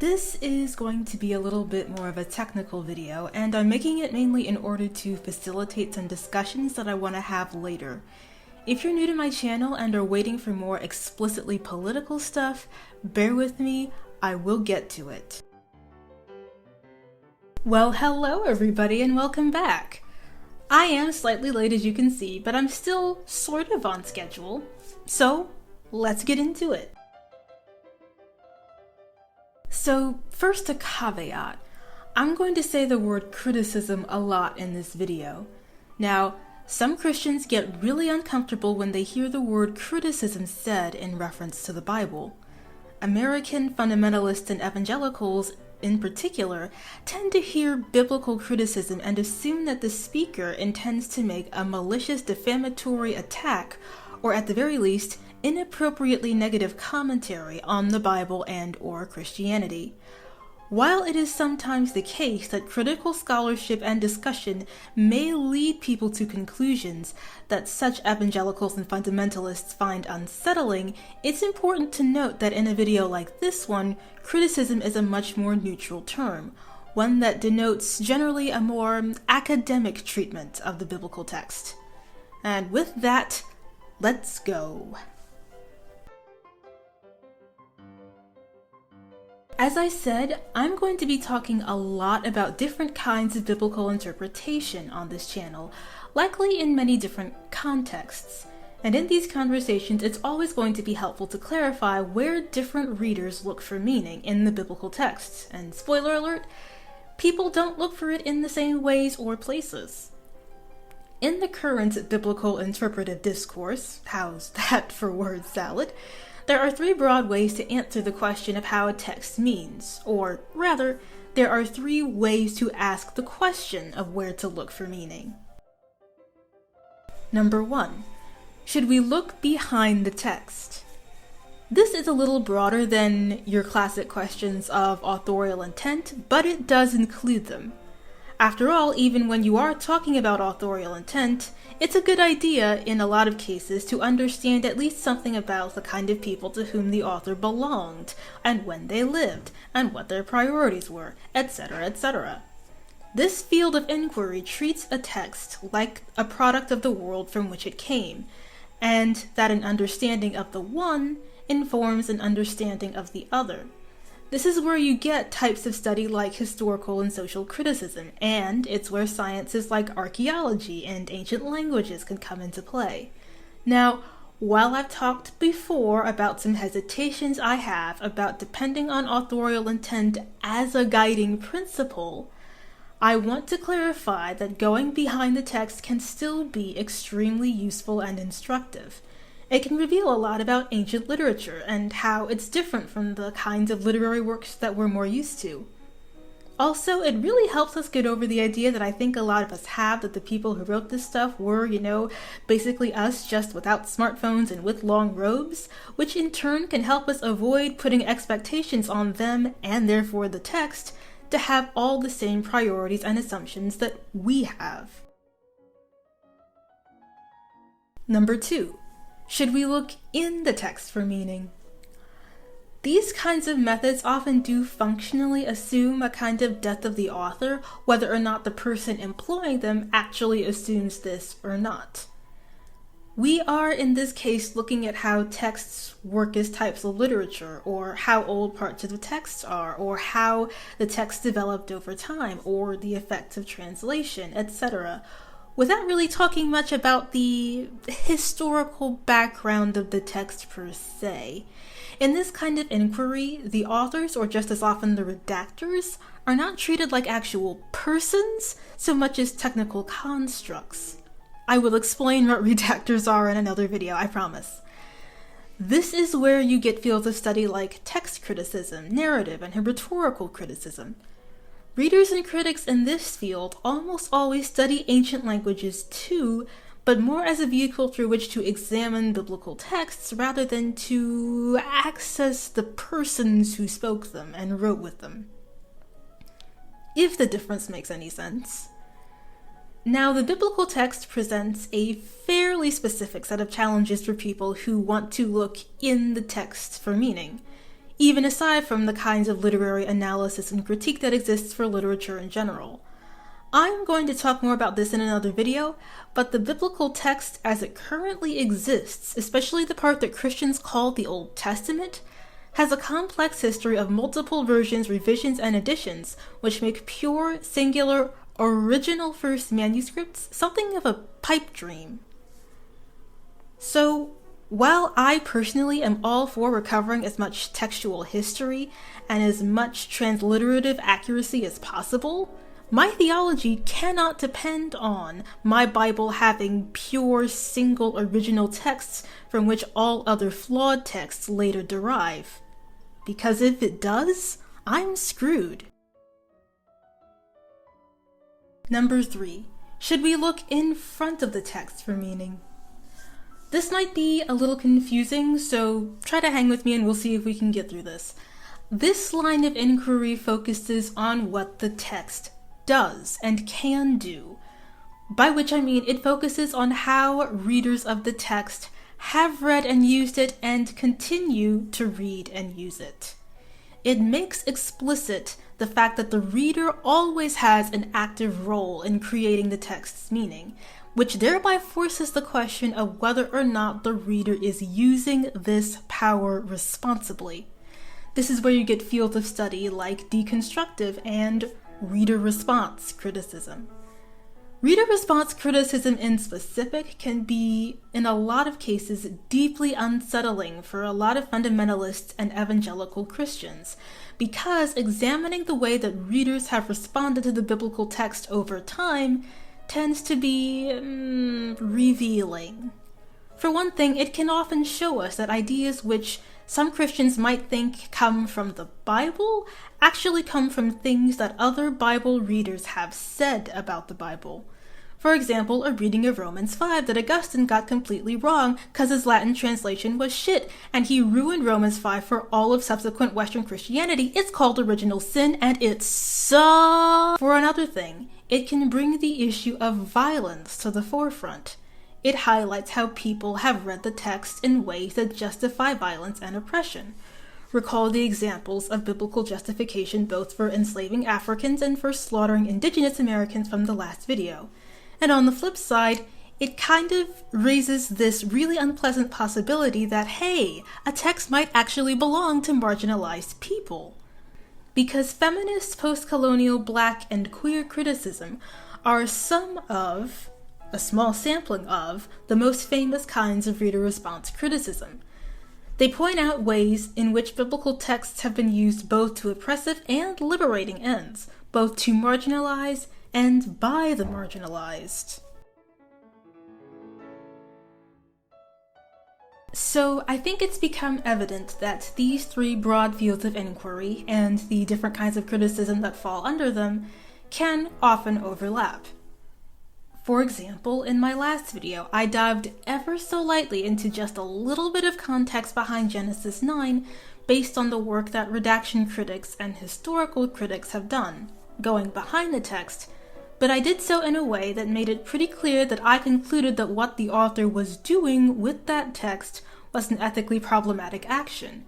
This is going to be a little bit more of a technical video, and I'm making it mainly in order to facilitate some discussions that I want to have later. If you're new to my channel and are waiting for more explicitly political stuff, bear with me, I will get to it. Well, hello everybody and welcome back. I am slightly late as you can see, but I'm still sort of on schedule, so let's get into it. So first a caveat. I'm going to say the word criticism a lot in this video. Now, some Christians get really uncomfortable when they hear the word criticism said in reference to the Bible. American fundamentalists and evangelicals, in particular, tend to hear biblical criticism and assume that the speaker intends to make a malicious defamatory attack, or at the very least, inappropriately negative commentary on the Bible and or Christianity. While it is sometimes the case that critical scholarship and discussion may lead people to conclusions that such evangelicals and fundamentalists find unsettling, it's important to note that in a video like this one, criticism is a much more neutral term, one that denotes generally a more academic treatment of the biblical text. And with that, let's go. As I said, I'm going to be talking a lot about different kinds of biblical interpretation on this channel, likely in many different contexts. And in these conversations, it's always going to be helpful to clarify where different readers look for meaning in the biblical texts. And spoiler alert, people don't look for it in the same ways or places. In the current biblical interpretive discourse, how's that for word salad? There are three broad ways to answer the question of how a text means, or rather, there are three ways to ask the question of where to look for meaning. Number 1. Should we look behind the text? This is a little broader than your classic questions of authorial intent, but it does include them. After all, even when you are talking about authorial intent, it's a good idea, in a lot of cases, to understand at least something about the kind of people to whom the author belonged, and when they lived, and what their priorities were, etc., etc. This field of inquiry treats a text like a product of the world from which it came, and that an understanding of the one informs an understanding of the other. This is where you get types of study like historical and social criticism, and it's where sciences like archaeology and ancient languages can come into play. Now, while I've talked before about some hesitations I have about depending on authorial intent as a guiding principle, I want to clarify that going behind the text can still be extremely useful and instructive. It can reveal a lot about ancient literature and how it's different from the kinds of literary works that we're more used to. Also, it really helps us get over the idea that I think a lot of us have that the people who wrote this stuff were, basically us just without smartphones and with long robes, which in turn can help us avoid putting expectations on them, and therefore the text, to have all the same priorities and assumptions that we have. Number 2. Should we look in the text for meaning? These kinds of methods often do functionally assume a kind of death of the author, whether or not the person employing them actually assumes this or not. We are, in this case, looking at how texts work as types of literature, or how old parts of the text are, or how the text developed over time, or the effects of translation, etc., without really talking much about the historical background of the text per se. In this kind of inquiry, the authors, or just as often the redactors, are not treated like actual persons so much as technical constructs. I will explain what redactors are in another video, I promise. This is where you get fields of study like text criticism, narrative, and rhetorical criticism. Readers and critics in this field almost always study ancient languages too, but more as a vehicle through which to examine biblical texts rather than to access the persons who spoke them and wrote with them. If the difference makes any sense. Now, the biblical text presents a fairly specific set of challenges for people who want to look in the text for meaning. even aside from the kinds of literary analysis and critique that exists for literature in general. I'm going to talk more about this in another video, but the biblical text as it currently exists, especially the part that Christians call the Old Testament, has a complex history of multiple versions, revisions, and additions, which make pure, singular, original first manuscripts something of a pipe dream. So, while I personally am all for recovering as much textual history and as much transliterative accuracy as possible, my theology cannot depend on my Bible having pure, single, original texts from which all other flawed texts later derive. Because if it does, I'm screwed. Number 3. Should we look in front of the text for meaning? This might be a little confusing, so try to hang with me and we'll see if we can get through this. This line of inquiry focuses on what the text does and can do, by which I mean it focuses on how readers of the text have read and used it and continue to read and use it. It makes explicit the fact that the reader always has an active role in creating the text's meaning, which thereby forces the question of whether or not the reader is using this power responsibly. This is where you get fields of study like deconstructive and reader response criticism. Reader response criticism in specific can be, in a lot of cases, deeply unsettling for a lot of fundamentalists and evangelical Christians, because examining the way that readers have responded to the biblical text over time tends to be revealing. For one thing, it can often show us that ideas which some Christians might think come from the Bible actually come from things that other Bible readers have said about the Bible. For example, a reading of Romans 5 that Augustine got completely wrong because his Latin translation was shit, and he ruined Romans 5 for all of subsequent Western Christianity. It's called original sin, and it sucks. For another thing, it can bring the issue of violence to the forefront. It highlights how people have read the text in ways that justify violence and oppression. Recall the examples of biblical justification both for enslaving Africans and for slaughtering indigenous Americans from the last video. And on the flip side, it kind of raises this really unpleasant possibility that, hey, a text might actually belong to marginalized people. Because feminist, post-colonial, black, and queer criticism are some of, a small sampling of, the most famous kinds of reader response criticism. They point out ways in which biblical texts have been used both to oppressive and liberating ends, both to marginalize and by the marginalized. So I think it's become evident that these 3 broad fields of inquiry and the different kinds of criticism that fall under them can often overlap. For example, in my last video, I dived ever so lightly into just a little bit of context behind Genesis 9 based on the work that redaction critics and historical critics have done, going behind the text, but I did so in a way that made it pretty clear that I concluded that what the author was doing with that text was an ethically problematic action,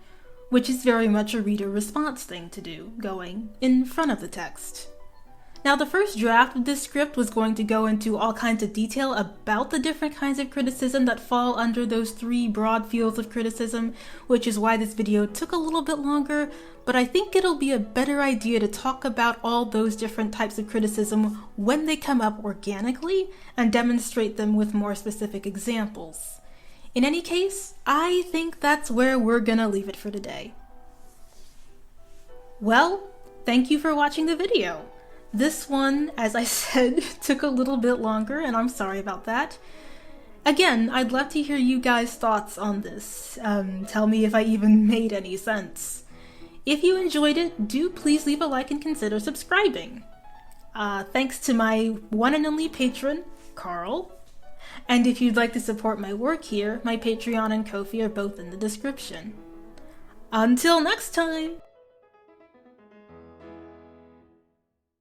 which is very much a reader response thing to do, going in front of the text. Now, the first draft of this script was going to go into all kinds of detail about the different kinds of criticism that fall under those 3 broad fields of criticism, which is why this video took a little bit longer, but I think it'll be a better idea to talk about all those different types of criticism when they come up organically and demonstrate them with more specific examples. In any case, I think that's where we're gonna leave it for today. Well, thank you for watching the video. This one, as I said, took a little bit longer, and I'm sorry about that. Again, I'd love to hear you guys' thoughts on this. Tell me if I even made any sense. If you enjoyed it, do please leave a like and consider subscribing. Thanks to my one and only patron, Carl. And if you'd like to support my work here, my Patreon and Ko-fi are both in the description. Until next time!